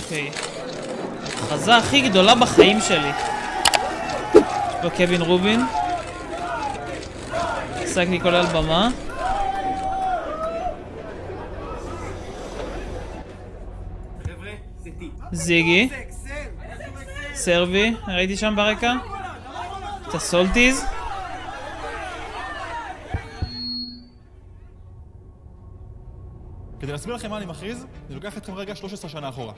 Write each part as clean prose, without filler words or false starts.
אוקיי. ההכרזה הכי גדולה בחיים שלי. יש פה קווין רובין. סייקניק עולה על במה. זיגי. סרבי, ראיתי שם ברקע. את הסולטיז. כדי להסביר לכם מה אני מכריז, אני לוקח אתכם רגע 13 שנה אחורה.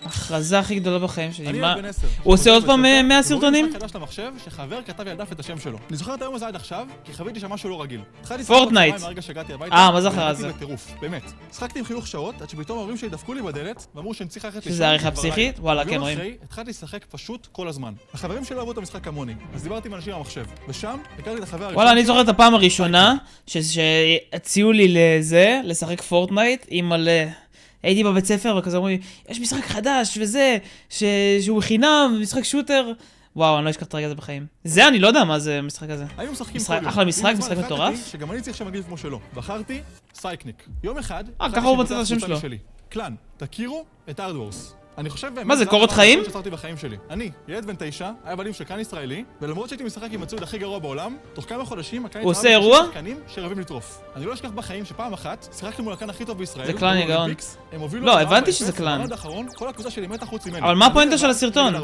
ההכרזה הכי גדולה בחיים שלי. אני ילד בן 10. הוא עושה עוד פעם 100 סרטונים? ורואים משחק חדש למחשב שחבר כתב לי על דף את השם שלו. אני זוכר את היום הזה עד עכשיו, כי חוויתי שם משהו לא רגיל. פורטנייט. מהרגע שהגעתי הביתה, מה זכר הזה? בטירוף, באמת. שחקתי עם חיוך שעות, עד שפתאום ההורים שלי דפקו לי בדלת, ואמרו שאני צריך ללכת לישון. שזה עריכה פסיכית? וואלה, כן, רואים. אחרי, התחלתי לשחק פשוט כל הזמן. החברים שלי אהבו את המשחק כמוני, אז דיברתי עם אנשים במחשב. ושם הכרתי את החבר הראשון. וואלה, אני זוכר את הפעם הראשונה שהציעו לי לשחק פורטנייט עם הייתי בבית ספר וכזה אמרו לי, יש משחק חדש וזה, שהוא חינם, משחק שוטר. וואו, אני לא אשכח את הרגע הזה בחיים. זה, אני לא יודע מה זה המשחק הזה. היינו משחקים כל יום. אחלה משחק, משחק מטורף. שגם אני צריך שמגיב כמו שלו. בחרתי סייקניק. יום אחד, ככה הוא מצא את השם שלו. קלאן, תכירו את ארדוורס. אני חושב באמת... מה זה, קורות חיים? שעשיתי בחיים שלי. אני, ילד בן 9, היה בעלים של קלאן ישראלי, ולמרות שהייתי משחק עם הציוד הכי גרוע בעולם, תוך כמה חודשים הקלאן הוא עושה אירוע? שחקנים שרבים לטרוף. אני לא אשכח בחיים שפעם אחת שיחקנו מול הקלאן הכי טוב בישראל. זה קלאן יגאון. הם הובילו לא, הבנתי שזה קלאן. כל הקבוצה שלי מתה חוץ ממני. אבל מה הפואנטה של הסרטון?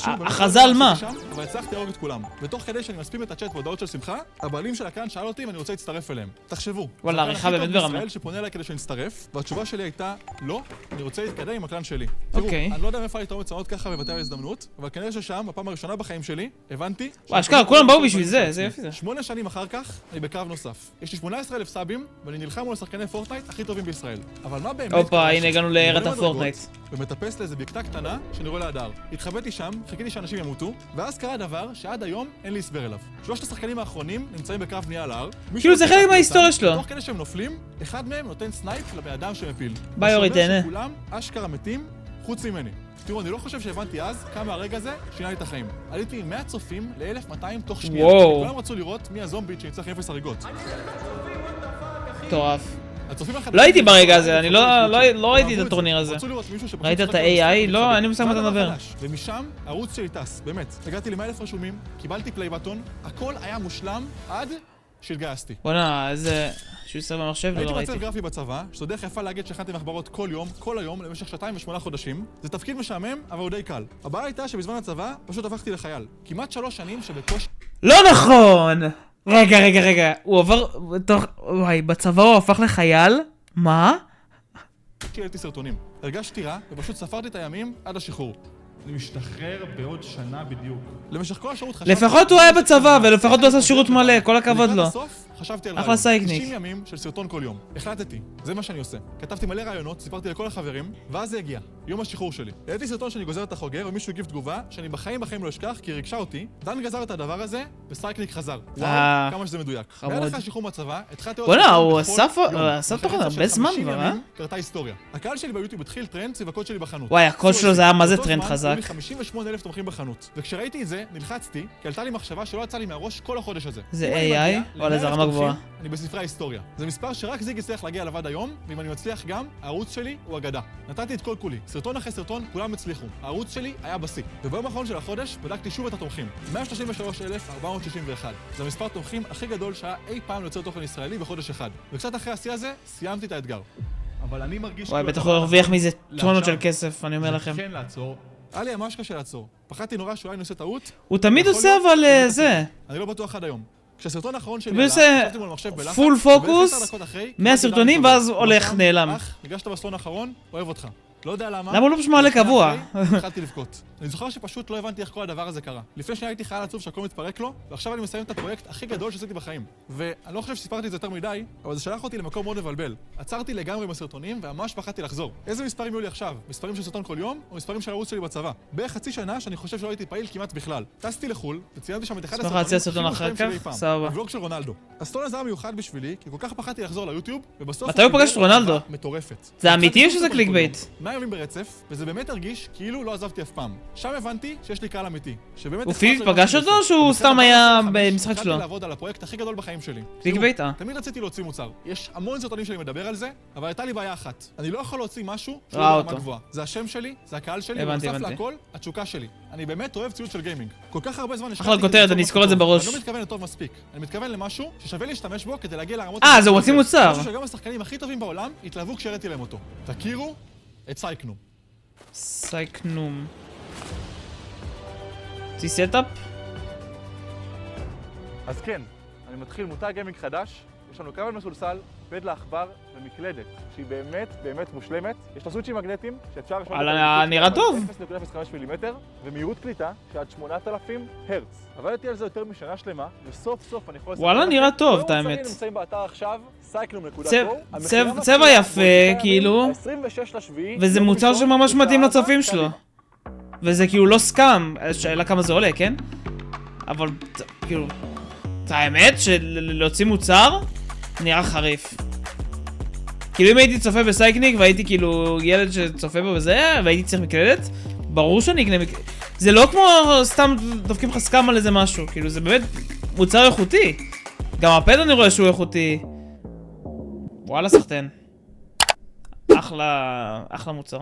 הכרזה על מה? אבל הצלחתי להרוג את כולם. ותוך כדי שאני מספים את הצ'אט והודעות של שמחה, הבעלים של הקלאן שאל אותי אם אני רוצה להצטרף אליהם. תחשבו. וואלה, עריכה באמת ברמה. שפונה אליי כדי שנצטרף, והתשובה שלי הייתה לא, אני רוצה להתקדם עם הקלאן שלי. תראו, אני לא יודע מאיפה הייתה מצוות ככה ובתי ההזדמנות, אבל כנראה ששם, בפעם הראשונה בחיים שלי, הבנתי... וואי, אשכרה, כולם באו בשביל זה יופי זה. 8 שנים אחר כך, אני בקרב נוסף. יש לי 18,000 סאבים, ואני נלחם מול השחקני פורטנייט הכי טובים בישראל. אבל מה באמת... הופה, הנה הגענו לארת הפורטנייט. ומטפס לאיזה בקתה קטנה שאני רואה להדר. התחבאתי שם, חיכיתי שאנשים ימותו, ואז קרה דבר שעד היום אין לי הסבר אליו. שלושת השחקנים האחרונים נמצאים בקרב בנייה על ההר. כאילו זה חלק מההיסטוריה שלו. תוך כדי שהם נופלים, אחד מהם נותן סנייפ לבן אדם שמפיל. ביי אורי, תהנה. כולם אשכרה מתים חוץ ממני. תראו, אני לא חושב שהבנתי אז כמה הרגע הזה שינה לי את החיים. עליתי מ-100 צופים ל-1200 תוך שנייה. כולם רצו לראות מי הזומבית שניצח 0 הריגות. מטורף. לא הייתי ברגע הזה, אני לא ראיתי את הטורניר הזה. ראית את ה-AI? לא, אני מושג מה אתה מדבר. ומשם הערוץ שלי טס, באמת. הגעתי ל-100,000 רשומים, קיבלתי פליי בטון, הכל היה מושלם עד שהתגייסתי. בוא'נה, איזה... שהוא יסר במחשב ולא ראיתי. הייתי מצב גרפי בצבא, שזו דרך יפה להגיד שהכנתי מחברות כל יום, כל היום, למשך 2 ו8 חודשים. זה תפקיד משעמם, אבל הוא די קל. הבעיה הייתה שבזמן הצבא פשוט הפכתי לחייל. כמעט 3 שנים שבקושי... לא נכון! רגע, הוא עבר... וואי, בצבא הוא הפך לחייל? מה? הייתי סרטונים. הרגשתי רע, ופשוט ספרתי את הימים עד השחרור. אני משתחרר בעוד שנה בדיוק. למשך כל השירות חשבתי... לפחות הוא היה בצבא, ולפחות הוא עשה שירות מלא, כל הכבוד לו. חשבתי על אחלה סייקניק. 90 ימים של סרטון כל יום. החלטתי, זה מה שאני עושה. כתבתי מלא רעיונות, סיפרתי לכל החברים, ואז זה הגיע, יום השחרור שלי. העליתי סרטון שאני גוזר את החוגר, ומישהו הגיב תגובה שאני בחיים לא אשכח, כי ריגשה אותי. דן גזר את הדבר הזה, וסייקניק חזר. וואו, כמה שזה מדויק. היה לך השחרור מהצבא, התחלתי עוד... בוא'נה, הוא אסף תוכן הרבה זמן כבר, אה? קרתה היסטוריה. הקהל שלי ביוטיוב התחיל טרנד סביב הקוד שלי בחנות. וואי, הקוד שלו זה היה מה זה טרנד חזק. 58,000 תומכים בחנות. וכשראיתי את זה, נלחצתי, כי עלתה לי מחשבה שלא יצא לי מהראש כל החודש הזה. זה AI? וואלה, זה רמה גבוהה. אני בספרי ההיסטוריה. זה מספר שרק זיג יצליח להגיע אליו עד היום, ואם אני מצליח גם, הערוץ שלי הוא אגדה. נתתי את כל כולי. סרטון אחרי סרטון, כולם הצליחו. הערוץ שלי היה בשיא. וביום האחרון של החודש, בדקתי שוב את התומכים. 133,461. זה מספר התומכים הכי גדול שהיה אי פעם ליוצר תוכן ישראלי בחודש אחד. וקצת אחרי השיא הזה, סיימתי את האתגר. אבל אני מרגיש... וואי, בטח הוא הרוויח מזה טונות של כסף, אני אומר לכם. כן לעצור. היה לי ממש קשה לעצור. פחדתי נורא שאולי אני עושה טעות. הוא תמיד עושה אבל זה. אני לא בטוח עד היום. כשהסרטון האחרון שלי הוא עושה פול פוקוס, 100 סרטונים ואז הולך נעלם. ניגשת בסרטון האחרון, אוהב אותך. לא יודע למה. למה הוא לא פשוט מעלה קבוע? התחלתי לבכות. אני זוכר שפשוט לא הבנתי איך כל הדבר הזה קרה. לפני שניה הייתי חייל עצוב שהכל מתפרק לו, ועכשיו אני מסיים את הפרויקט הכי גדול שעשיתי בחיים. ואני לא חושב שסיפרתי את זה יותר מדי, אבל זה שלח אותי למקום מאוד מבלבל. עצרתי לגמרי עם הסרטונים וממש פחדתי לחזור. איזה מספרים יהיו לי עכשיו? מספרים של סרטון כל יום, או מספרים של הערוץ שלי בצבא? בערך חצי שנה שאני חושב שלא הייתי פעיל כמעט בכלל. טסתי לחו"ל, וציינתי שם את אחד הסרטונים אחר כך. סבבה. הוולוג של רונלדו. הסרטון הזה היה מיוחד בשבילי, כי כל כך פחדתי לחזור ליוטיוב, ובסוף מתי הוא פגש את רונלדו? מטורפת. זה אמיתי או שזה קליק בייט? 8 ימים ברצף, וזה באמת הרגיש כאילו לא עזבתי אף פעם. שם הבנתי שיש לי קהל אמיתי, שבאמת... הוא פיזית פגש אותו או שהוא סתם היה במשחק שלו? התחלתי לעבוד על הפרויקט הכי גדול בחיים שלי. קליק ביתה. תמיד רציתי להוציא מוצר. יש המון סרטונים שלי מדבר על זה, אבל הייתה לי בעיה אחת. אני לא יכול להוציא משהו שהוא ברמה גבוהה. זה השם שלי, זה הקהל שלי, ובנוסף להכל, התשוקה שלי. אני באמת אוהב ציוד של גיימינג. כל כך הרבה זמן אחלה כותרת, אני אזכור את זה בראש. אני לא מתכוון לטוב מספיק. אני מתכוון למשהו ששווה להשתמש בו כדי להגיע לרמות... זה מוציא מוצר. משהו שגם השחקנים הכי טובים בעולם התלהבו כשהראיתי להם אותו. תכירו את סייקנום. סייקנום. זה סטאפ? אז כן, אני מתחיל מותג גיימינג חדש. יש לנו כבל מסולסל, פד לעכבר ומקלדת, שהיא באמת באמת מושלמת. יש לה סוויצ'ים מגנטיים, שאפשר... נראה טוב. 0.05 מילימטר, ומהירות קליטה שעד 8,000 הרץ. עבדתי על זה יותר משנה שלמה, וסוף סוף אני יכול... וואלה, נראה טוב, את האמת. המוצרים נמצאים באתר עכשיו, סייקנום.co. צבע יפה, כאילו. וזה מוצר שממש מתאים לצופים שלו. וזה כאילו לא סקאם, שאלה כמה זה עולה, כן? אבל כאילו... את האמת שלהוציא מוצר נראה חריף. כאילו אם הייתי צופה בסייקניק והייתי כאילו ילד שצופה בו וזה, והייתי צריך מקלדת, ברור שאני אקנה מקלדת. זה לא כמו סתם דופקים לך סקאם על איזה משהו, כאילו זה באמת מוצר איכותי. גם הפד אני רואה שהוא איכותי. וואלה סחטן. אחלה מוצר.